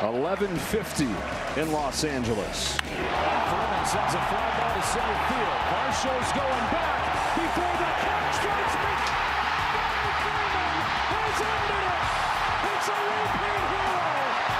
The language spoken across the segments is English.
11:50 in Los Angeles. Freeman sends a fly ball to center field. Marshall's going back before the catch strikes me. Freeman has ended it. It's a repeat hero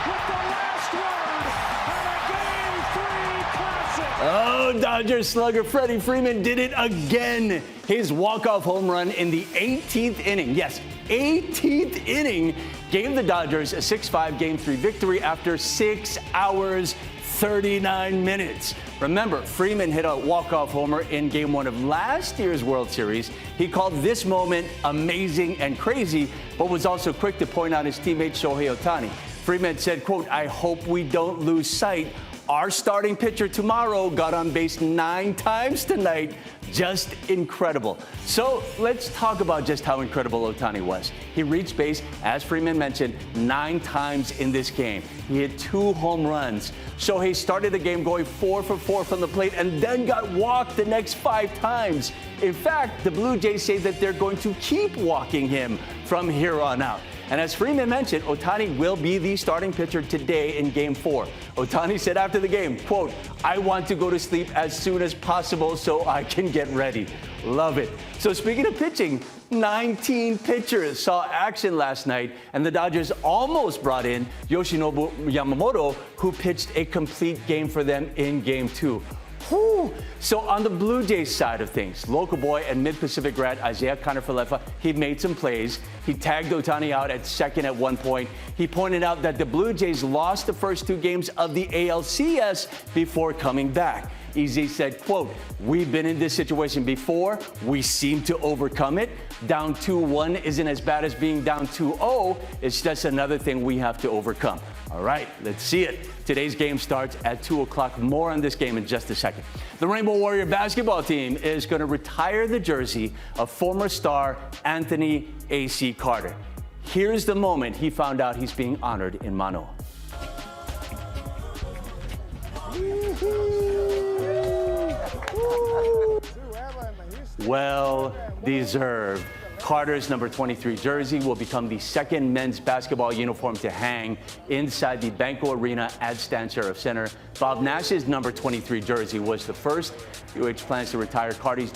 with the last word and a Game 3 classic. Oh, Dodgers slugger Freddie Freeman did it again. His walk-off home run in the 18th inning. Yes, 18th inning gave the Dodgers a 6-5 Game 3 victory after 6 hours, 39 minutes. Remember, Freeman hit a walk-off homer in Game 1 of last year's World Series. He called this moment amazing and crazy, but was also quick to point out his teammate Shohei Ohtani. Freeman said, quote, "I hope we don't lose sight. Our starting pitcher tomorrow got on base 9 times tonight. Just incredible." So let's talk about just how incredible Ohtani was. He reached base, as Freeman mentioned, 9 times in this game. He hit 2 home runs. Shohei started the game going 4 for 4 from the plate and then got walked the next 5 times. In fact, the Blue Jays say that they're going to keep walking him from here on out. And as Freeman mentioned, Ohtani will be the starting pitcher today in Game 4. Ohtani said after the game, quote, "I want to go to sleep as soon as possible so I can get ready." Love it. So speaking of pitching, 19 pitchers saw action last night, and the Dodgers almost brought in Yoshinobu Yamamoto, who pitched a complete game for them in Game 2. Whew. So on the Blue Jays side of things, local boy and Mid-Pacific grad Isaiah Kiner-Falefa, he made some plays. He tagged Ohtani out at second at one point. He pointed out that the Blue Jays lost the first 2 games of the ALCS before coming back. EZ said, quote, "We've been in this situation before. We seem to overcome it. Down 2-1 isn't as bad as being down 2-0. It's just another thing we have to overcome." All right, let's see it. Today's game starts at 2 o'clock. More on this game in just a second. The Rainbow Warrior basketball team is going to retire the jersey of former star Anthony A.C. Carter. Here's the moment he found out he's being honored in Manoa. Well deserved. Carter's number 23 jersey will become the second men's basketball uniform to hang inside the Banco Arena at Stan Sheriff Center. Bob Nash's number 23 jersey was the first. UH plans to retire Carter's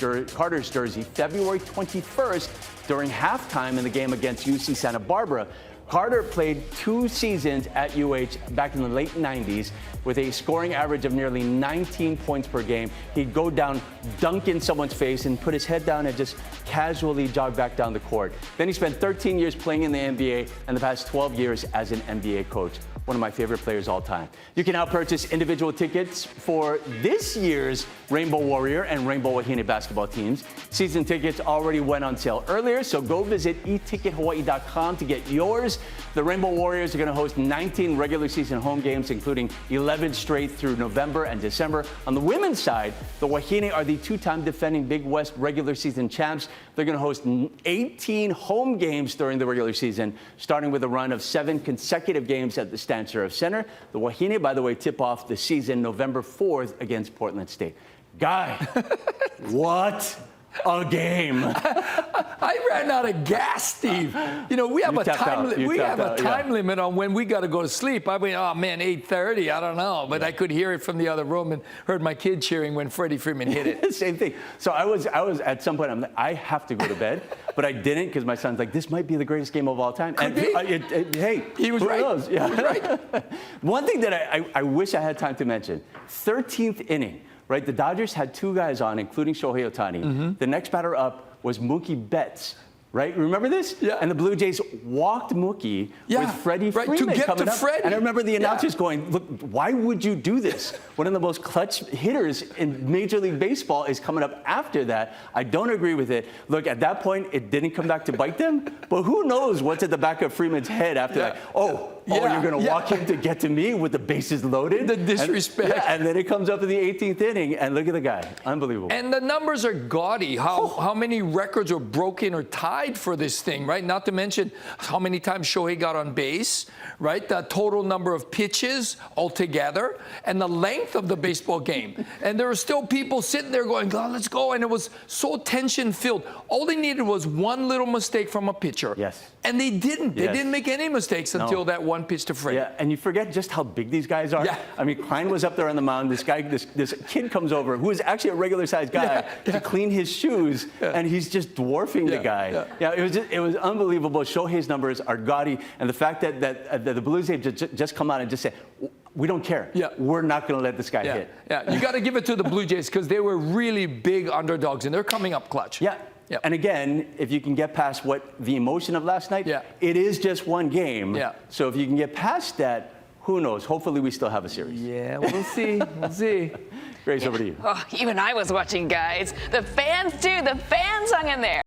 jersey February 21st during halftime in the game against UC Santa Barbara. Carter played 2 seasons at UH back in the late 90s with a scoring average of nearly 19 points per game. He'd go down, dunk in someone's face, and put his head down and just casually jog back down the court. Then he spent 13 years playing in the NBA and the past 12 years as an NBA coach. One of my favorite players all time. You can now purchase individual tickets for this year's Rainbow Warrior and Rainbow Wahine basketball teams. Season tickets already went on sale earlier, so go visit etickethawaii.com to get yours. The Rainbow Warriors are going to host 19 regular season home games, including 11 straight through November and December. On the women's side, the Wahine are the 2-time defending Big West regular season champs. They're going to host 18 home games during the regular season, starting with a run of 7 consecutive games at the Stan Sheriff Center. The Wahine, by the way, tip off the season November 4th against Portland State. Guy, what a game. I ran out of gas, Steve. You know, we have a time limit on when we got to go to sleep. I mean, oh man, 8:30, I don't know. But I could hear it from the other room and heard my kid cheering when Freddie Freeman hit it. Same thing. So I was at some point, I'm like, I have to go to bed. But I didn't because my son's like, this might be the greatest game of all time. Hey, he was right. Knows? Yeah. He was right. One thing that I wish I had time to mention, 13th inning. Right, the Dodgers had 2 guys on, including Shohei Ohtani. Mm-hmm. The next batter up was Mookie Betts. Right, remember this? Yeah. And the Blue Jays walked Mookie with Freddie Freeman to get coming to up. Freddie. And I remember the announcers going, "Look, why would you do this? One of the most clutch hitters in Major League Baseball is coming up after that." I don't agree with it. Look, at that point, it didn't come back to bite them. But who knows what's at the back of Freeman's head after that? You're going to walk him to get to me with the bases loaded? The disrespect. And then it comes up in the 18th inning, and look at the guy. Unbelievable. And the numbers are gaudy. How many records are broken or tied for this thing, right? Not to mention how many times Shohei got on base, right? The total number of pitches altogether, and the length of the baseball game. And there were still people sitting there going, oh, let's go. And it was so tension-filled. All they needed was one little mistake from a pitcher. Yes. And they didn't. They didn't make any mistakes until that one one pitch to Freddie. Yeah, and you forget just how big these guys are. Yeah. I mean, Klein was up there on the mound. This guy, this kid comes over who is actually a regular-sized guy to clean his shoes, and he's just dwarfing the guy. Yeah, it was unbelievable. Shohei's numbers are gaudy, and the fact that the Blues have just come out and just said, we don't care. Yeah. We're not going to let this guy hit. Yeah, you got to give it to the Blue Jays because they were really big underdogs, and they're coming up clutch. Yeah. Yep. And again, if you can get past what the emotion of last night, it is just one game. Yeah. So if you can get past that, who knows? Hopefully we still have a series. Yeah, we'll see. We'll see. Grace, over to you. Oh, even I was watching, guys. The fans, too. The fans hung in there.